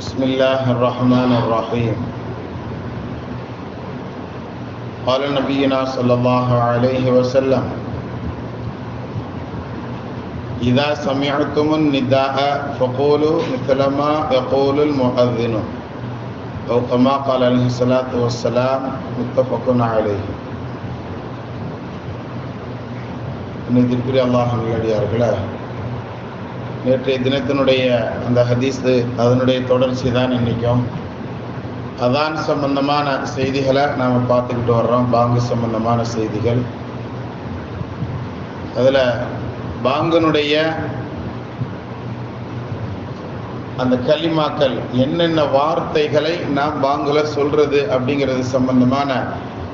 بسم الله الرحمن الرحيم. قال نبينا صلى الله عليه وسلم: إذا سمعتم النداء فقولوا مثل ما يقول المؤذن أو كما قال عليه الصلاة والسلام. متفق عليه. அல்லாஹ்வின் நேற்றைய தினத்தினுடைய அந்த ஹதீஸு அதனுடைய தொடர்ச்சி தான் இன்றைக்கும். அதான் சம்பந்தமான செய்திகளை நாம் பார்த்துக்கிட்டு வர்றோம். பாங்கு சம்பந்தமான செய்திகள். அதில் பாங்கனுடைய அந்த கலிமாக்கள், என்னென்ன வார்த்தைகளை நாம் பாங்குல சொல்றது அப்படிங்கிறது சம்பந்தமான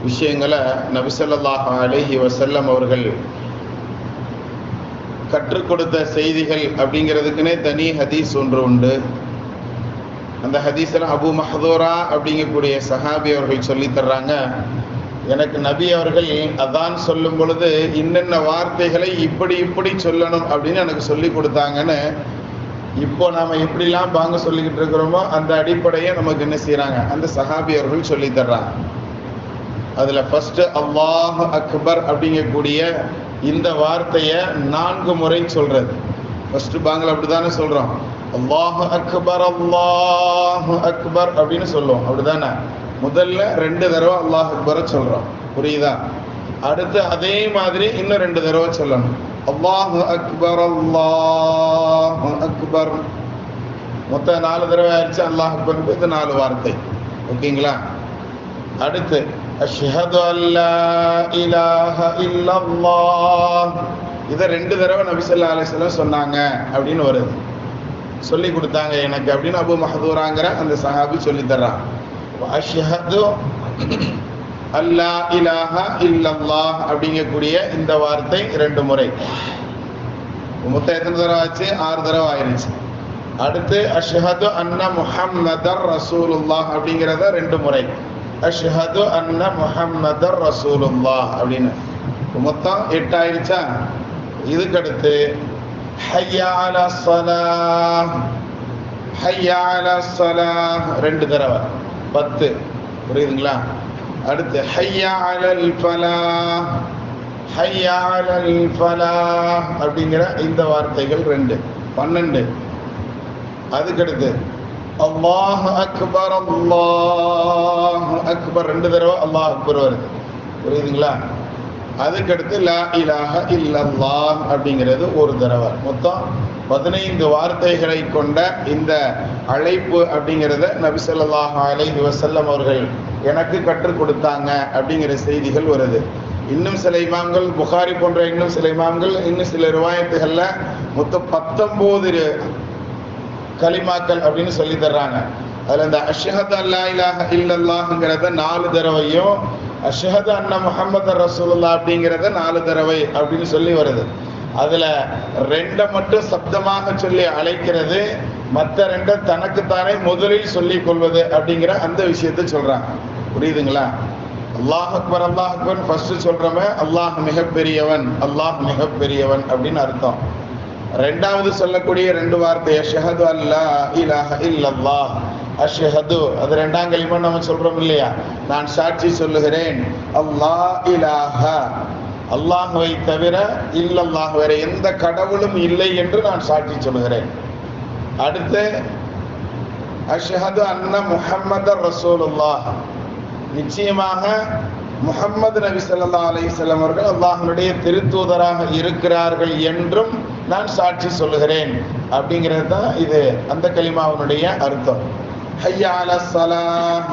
விஷயங்களை நபி ஸல்லல்லாஹு அலைஹி வஸல்லம் அவர்கள் கற்றுக் கொடுத்த செய்திகள் அப்படிங்கிறதுக்குன்னே தனி ஹதீஸ் ஒன்று உண்டு. அந்த ஹதீஸில் அபு மஹ்தூரா அப்படிங்கக்கூடிய சஹாபி அவர்கள் சொல்லி தர்றாங்க, எனக்கு நபி அவர்கள் அதான் சொல்லும் பொழுது இன்னென்ன வார்த்தைகளை இப்படி சொல்லணும் அப்படின்னு எனக்கு சொல்லி கொடுத்தாங்கன்னு. இப்போ நாம் எப்படிலாம் பாங்க சொல்லிக்கிட்டு இருக்கிறோமோ அந்த அடிப்படையை நமக்கு என்ன செய்கிறாங்க, அந்த சஹாபி அவர்கள் சொல்லி தர்றாங்க. அதில் ஃபர்ஸ்ட் அல்லாஹ் அக்பர் அப்படிங்கக்கூடிய இந்த வார்த்தையை 4 முறை சொல்றது. ஃபர்ஸ்ட் பாங்கல அப்படிதானே சொல்றோம், அல்லாஹ் அக்பர் அல்லாஹ் அக்பர் அப்படின்னு சொல்லுவோம், அப்படிதானே? முதல்ல 2 தடவை அல்லாஹ் அக்பரை சொல்றோம், புரியுதா? அடுத்து அதே மாதிரி இன்னும் 2 தடவை சொல்லணும், அல்லாஹ் அக்பர் அல்லாஹ் அக்பர். மொத்தம் 4 தடவை ஆயிடுச்சு அல்லாஹ் அக்பர். இது 4 வார்த்தை, ஓகேங்களா? அடுத்து அஷ்ஹது அல்லா இலாஹ இல்லல்லாஹ். இதை 2 தடவை நபி ஸல்லல்லாஹு அலைஹி வஸல்லம் சொன்னாங்க அப்படின்னு வருது, சொல்லி கொடுத்தாங்க எனக்கு அப்படின்னு அபு மஹ்தூராங்கிற அந்த சஹாபி சொல்லி தர்றான். அஷ்ஹது அல்லா இலாஹ இல்லல்லாஹ் அப்படிங்கக்கூடிய இந்த வார்த்தை 2 முறை. மொத்தம் எத்தனை தடவை ஆச்சு? 6 தடவை ஆயிருச்சு. அடுத்து அஷ்ஹது அன்ன முஹம்மதர் ரசூலுல்லாஹ் அப்படிங்கிறத 2 முறை. அஷ்ஹது அன்ன முஹம்மதர் ரசூலுல்லாஹ் அப்படின்னு மொத்தம் 8 ஆயிடுச்சா? இதுக்கடுத்து ஹய்யா அலா ஸலாஹ் ஹய்யா அலா ஸலாஹ் 2 தடவை, 10. புரியுதுங்களா? அடுத்து ஹய்யா அலல் ஃபலாஹ் ஹய்யா அலல் ஃபலாஹ் அப்படிங்கிற இந்த வார்த்தைகள் 2, 12. அதுக்கடுத்து அல்லாஹ் அக்பர் அல்லாஹ் அக்பர் 2 தடவை அல்லாஹ் அக்பர் வருது, புரியுதுங்களா? அதுக்கடுத்து லா இலாஹ இல்லல்லாஹ் அப்படிங்கிறது 1 தடவை. மொத்தம் 15 வார்த்தைகளை கொண்ட இந்த அழைப்பு அப்படிங்கிறத நபி ஸல்லல்லாஹு அலைஹி வஸல்லம் அவர்கள் எனக்கு கற்றுக் கொடுத்தாங்க அப்படிங்கிற செய்திகள் வருது. இன்னும் சில இமாம்கள், புகாரி போன்ற இன்னும் சில இமாம்கள், இன்னும் சில ரிவாயத்துகள்ல மொத்தம் 19 கலிமாக்கள் அப்படின்னு சொல்லி தர்றாங்க. அதுல இந்த அஷ்ஹது அல்லா இலாஹ இல்லல்லாஹ்ங்கிறத 4 தடவையும், அஷ்ஹது அன்ன முஹம்மதர் ரசூலுல்லாஹ் அப்படிங்கிறத 4 தடவை அப்படின்னு சொல்லி வருது. அதுல 2 மட்டும் சப்தமாக சொல்லி அழைக்கிறது, மற்ற 2 தனக்குத்தானே முதலில் சொல்லிக் கொள்வது அப்படிங்கிற அந்த விஷயத்தை சொல்றாங்க, புரியுதுங்களா? அல்லாஹ் அக்பர் அல்லாஹ் அக்பர் ஃபர்ஸ்ட் சொல்றவன் அல்லாஹ் மிகப்பெரியவன், அல்லாஹ் மிகப்பெரியவன் அப்படின்னு அர்த்தம். 2வது சொல்லக்கூடிய 2 வார்த்தை அஷ்ஹது அல்லா இலாஹ இல்லல்லாஹ். அஷ்ஹது அது 2ஆம் கலிமா நம்ம சொல்றோம் இல்லையா, நான் சாட்சி சொல்லுகிறேன் அல்லாஹ் இலாஹ அல்லாஹ்வை தவிர இல்லல்லாஹ் வேற எந்த கடவுளும் இல்லை என்று நான் சாட்சி சொல்லுகிறேன். அடுத்து அஷ்ஹது அன்ன முஹம்மதர் ரசூலுல்லாஹ், நிச்சயமாக முஹம்மது நபி ஸல்லல்லாஹு அலைஹி வஸல்லம் அவர்கள் அல்லாஹ்வுடைய திருத்தூதராக இருக்கிறார்கள் என்றும் நான் சாட்சி சொல்லுகிறேன் அப்படிங்கிறது தான் இது அந்த கலிமாவினுடைய அர்த்தம். ஹய்யா அலா ஸலாஹ்,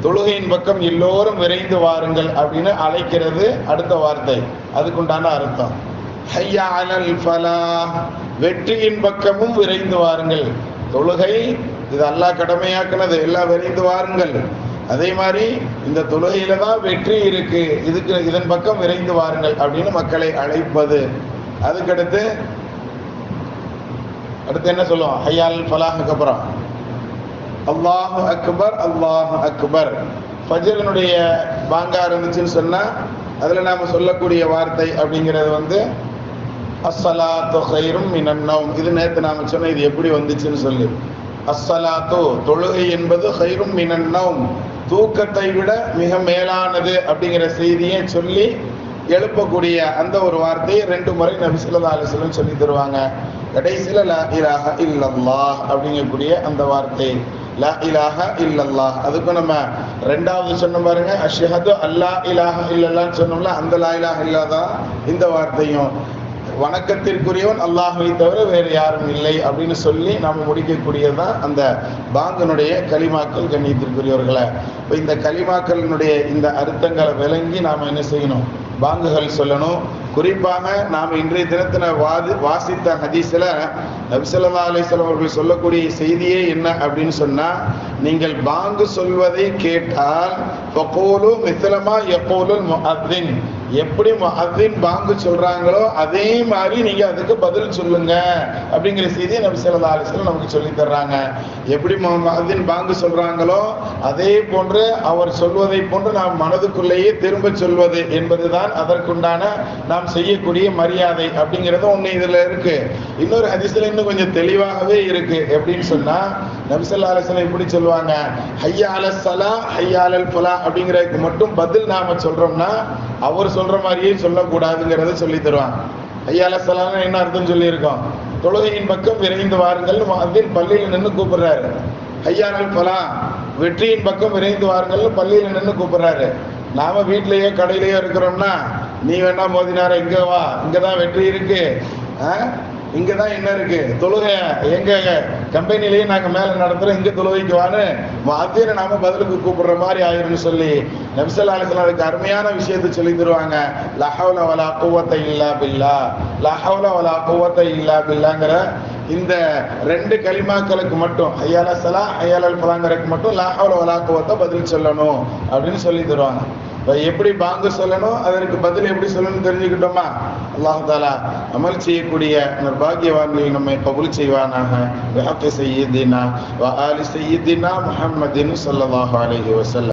தொழுகையின் பக்கம் எல்லோரும் விரைந்து வாருங்கள் அப்படின்னு அழைக்கிறது அடுத்த வார்த்தை, அதுக்குண்டான அர்த்தம். ஹய்யா அலல் ஃபலாஹ், வெற்றியின் பக்கமும் விரைந்து வாருங்கள். தொழுகை இது அல்லாஹ் கடமையாக்குனது, எல்லாம் விரைந்து வாருங்கள். அதே மாதிரி இந்த தொழுகையில தான் வெற்றி இருக்கு, இதன் பக்கம் விரைந்து வாருங்கள் அப்படின்னு மக்களை அழைப்பது. அதுக்கடுத்து என்ன சொல்லுவோம்? ஹய்யால் ஃபலாஹுக்கு அப்புறம் அல்லாஹு அக்பர் அல்லாஹு அக்பர். ஃபஜ்ரினுடைய பாங்கா இருந்துச்சுன்னு சொன்னா அதுல நாம சொல்லக்கூடிய வார்த்தை அப்படிங்கிறது அஸ்ஸலாத்து கைரும் மினன் நௌம். இது நேற்று நாம சொன்ன இது எப்படி வந்துச்சுன்னு சொல்லி அஸ்ஸலாத்து தொழுகை என்பது ஹைரும் மினன் நௌம் தூக்கத்தை விட மிக மேலானது அப்படிங்கிற செய்தியை சொல்லி எழுப்பக்கூடிய அந்த ஒரு வார்த்தையை 2 முறை நபி ஸல்லல்லாஹு அலைஹி வஸல்லம் சொல்லி தருவாங்க. கடைசியில் லா இலாஹ இல்லல்லாஹ் அப்படிங்கக்கூடிய அந்த வார்த்தை லா இலாஹ இல்லல்லாஹ். அதுக்கு நம்ம 2வது சொன்ன பாருங்க, அஷ்ஹது அல்லா இலாஹ இல்லல்லாஹ்னு சொன்னோம்ல, அந்த லா இலாஹ இல்லல்லாஹ் இந்த வார்த்தையும் வணக்கத்திற்குரியவன் அல்லாஹ்வை தவிர வேறு யாரும் இல்லை அப்படின்னு சொல்லி நாம் முடிக்கக்கூடியதுதான் அந்த பாங்கனுடைய கலிமாக்கள். கண்ணியத்திற்குரியவர்களை, இப்போ இந்த கலிமாக்களினுடைய இந்த அர்த்தங்களை விளங்கி நாம் என்ன செய்யணும்? பாங்குகள் சொல்லணும். குறிப்பாக நாம் இன்றைய தினத்தின வாசித்த ஹதீஸில் நபி ஸல்லல்லாஹு அலைஹி வஸல்லம் அவர்கள் சொல்லக்கூடிய செய்தியே என்ன அப்படின்னு சொன்னால், நீங்கள் பாங்கு சொல்வதை கேட்டால் ஃபகூலு மிஸ்லமா யகூலுல் முஅத்தின், எப்படி முஅத்தின் பாங்கு சொல்றாங்களோ அதே மாதிரி நீங்க அதுக்கு பதில் சொல்லுங்க அப்படிங்கிற செய்தியை நபி ஸல்லல்லாஹு அலைஹி வஸல்லம் நமக்கு சொல்லி தர்றாங்க. எப்படி முஅத்தின் பாங்கு சொல்றாங்களோ அதே போன்று அவர் சொல்வதை போன்று நாம் மனதுக்குள்ளேயே திரும்ப சொல்வது என்பதுதான் அதற்குண்டான நாம் செய்யக்கூடிய மரியாதை அப்படிங்கிறது ஒண்ணு இதுல இருக்கு. இன்னொரு ஹதீஸ்ல இன்னும் கொஞ்சம் தெளிவாகவே இருக்கு. எப்படின்னு சொன்னா, நபி ஸல்லல்லாஹு அலைஹி வஸல்லம் இப்படி சொல்லுவாங்க, ஹய்யா அலஸ் ஸலா ஹய்யா அலல் ஃபலா அப்படிங்கிறதுக்கு மட்டும் பதில் நாம சொல்றோம்னா அவர் சொல்ற மாதிரியே சொல்லக்கூடாதுங்கிறத சொல்லி தருவாங்க. ஹய்யா அலஸ் ஸலான்னு என்ன அர்த்தம் சொல்லியிருக்கோம்? தொழுகையின் பக்கம் விரைந்து வாருங்கள் முஅத்தின் பள்ளியில் நின்று கூப்பிடுறாரு. ஹய்யா அலல் ஃபலா வெற்றியின் பக்கம் விரைந்து வாருங்கள் பள்ளியில் நின்று கூப்பிடுறாரு. நாம வீட்லயோ கடையிலயோ இருக்கிறோம்னா, நீ வேணா மோதினார இங்க வா, இங்கதான் வெற்றி இருக்கு, இங்கதான் என்ன இருக்கு, தொழுகை எங்க கம்பெனிலேயே நாங்க மேல நடத்துறோம், இங்க தொழுகைக்கு வான்னு முஅத்தினை நாம பதிலுக்கு கூப்பிடுற மாதிரி ஆயிருன்னு சொல்லி நபி ஸல்லல்லாஹு அலைஹி வஸல்லம் அதுக்கு அருமையான விஷயத்தை சொல்லி தருவாங்க. லா ஹவ்ல வலா குவத்த இல்லா பில்லாஹ், லா ஹவ்ல வலா குவத்த இல்லா பில்லாஹ்ங்கற இந்த 2 கலிமாக்களுக்கு மட்டும், ஹய்யா அலஸ் ஸலா ஹய்யா அலல் ஃபலாங்கிறதுக்கு மட்டும் லா ஹவ்ல வலா குவத்த பதில் சொல்லணும் அப்படின்னு சொல்லி தருவாங்க. எப்படி பாங்கு சொல்லணும், அதற்கு பதில் எப்படி சொல்லணும் தெரிஞ்சுக்கிட்டோமா? அல்லாஹ் தஆலா அமல் செய்யக்கூடிய நிர்பாகியவான்களில் நம்மை கபூல் செய்வானாக. பிஹக்கி சய்யிதினா வ ஆலி சய்யிதினா முஹம்மதின் ஸல்லல்லாஹு அலைஹி வஸல்லம்.